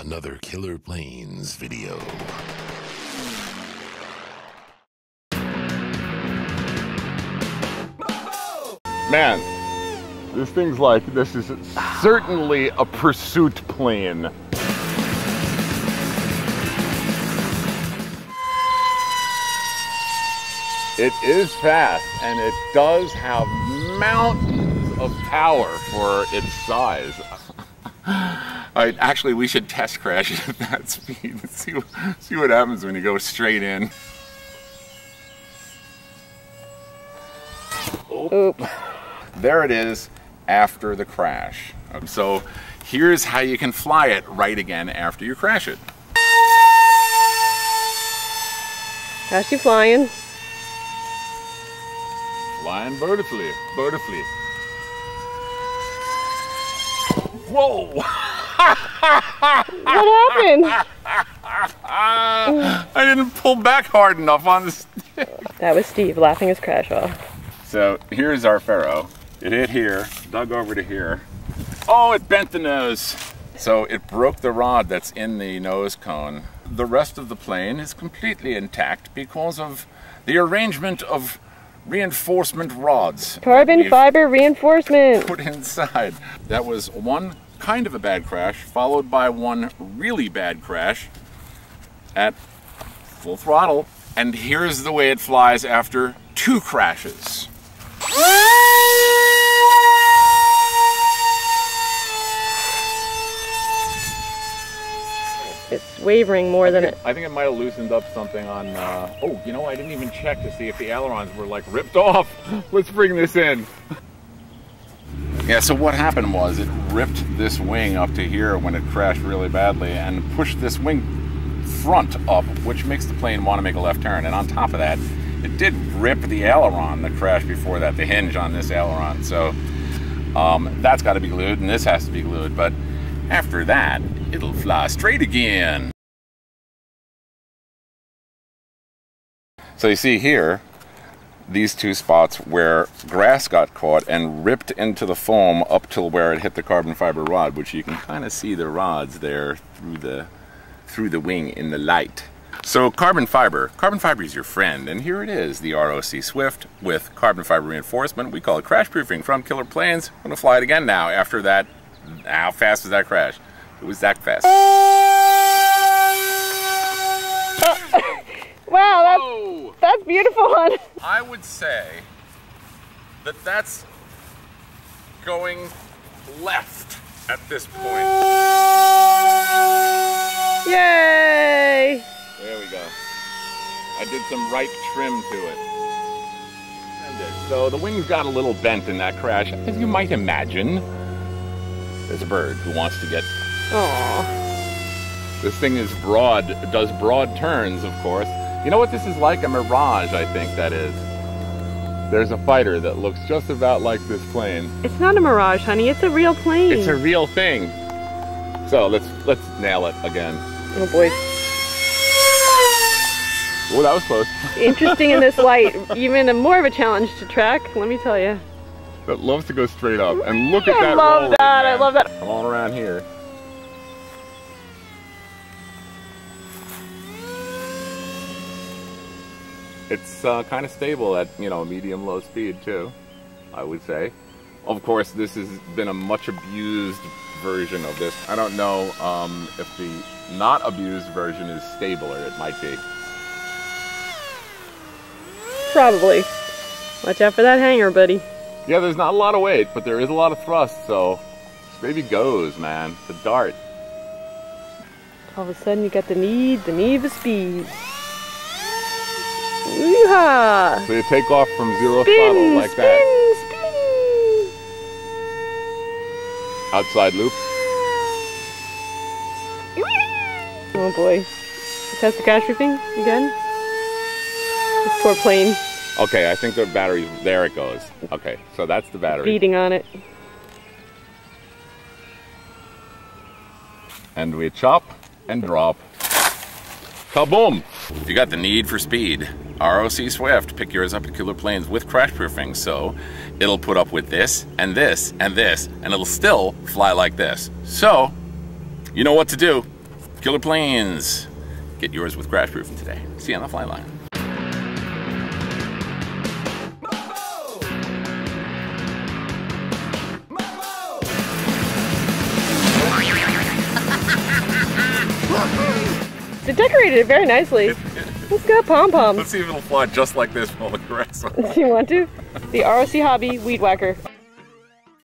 another Killer Planes video. Man, this thing's like, this is certainly a pursuit plane. It is fast, and it does have mountains of power for its size. Alright, actually we should test crash it at that speed and see what happens when you go straight in. Oop. There it is after the crash. So here's how you can fly it right again after you crash it. How's she flying? Flying vertically. Whoa! What happened? I didn't pull back hard enough on the stick. That was Steve laughing his crash off. So here's our Pharaoh. It hit here, dug over to here. Oh, it bent the nose. So it broke the rod that's in the nose cone. The rest of the plane is completely intact because of the arrangement of reinforcement rods. Carbon fiber reinforcement. Put inside. That was one kind of a bad crash, followed by one really bad crash at full throttle. And here's the way it flies after 2 crashes. It's wavering more than it. I think it might have loosened up something on, oh, you know, I didn't even check to see if the ailerons were like ripped off. Let's bring this in. Yeah, so what happened was it ripped this wing up to here when it crashed really badly and pushed this wing front up, which makes the plane want to make a left turn. And on top of that, it did rip the aileron that crashed before that, the hinge on this aileron. So that's got to be glued and this has to be glued. But after that, it'll fly straight again. So you see here, these 2 spots where grass got caught and ripped into the foam up till where it hit the carbon fiber rod, which you can kind of see the rods there through the wing in the light. So carbon fiber is your friend, and here it is, the ROC Swift with carbon fiber reinforcement. We call it crash proofing from Killer Planes. I'm gonna fly it again now after that. How fast was that crash? It was that fast. Wow, that's beautiful, hon. I would say that that's going left at this point. Yay! There we go. I did some right trim to it. So the wings got a little bent in that crash, as you might imagine. There's a bird who wants to get... Aww. This thing is broad, it does broad turns, of course. You know what this is like? A Mirage, I think that is. There's a fighter that looks just about like this plane. It's not a Mirage, honey. It's a real plane. It's a real thing. So let's nail it again. Oh boy. Oh, that was close. Interesting in this light. Even more of a challenge to track, let me tell you. That loves to go straight up. And look at that I love that. I love that. Come on around here. It's kind of stable at, you know, medium-low speed too, I would say. Of course, this has been a much abused version of this. I don't know if the not abused version is stabler. It might be. Probably. Watch out for that hanger, buddy. Yeah, there's not a lot of weight, but there is a lot of thrust, so this baby goes, man. It's a dart. All of a sudden, you got the need of speed. Yeehaw! So you take off from zero Spin, throttle like spin, that. Spin. Outside loop. Oh boy. Test the crash proofing again? This poor plane. Okay, I think the battery, there it goes. Okay, so that's the battery. Beating on it. And we chop and drop. Kaboom! If you got the need for speed, ROC Swift, pick yours up at Killer Planes with crash proofing. So it'll put up with this, and this, and this, and it'll still fly like this. So, you know what to do. Killer Planes. Get yours with crash proofing today. See you on the fly line. They decorated it very nicely. It's got pom-poms. Let's see if it'll fly just like this from all the grass. Do you want to? The ROCHobby Weed Whacker.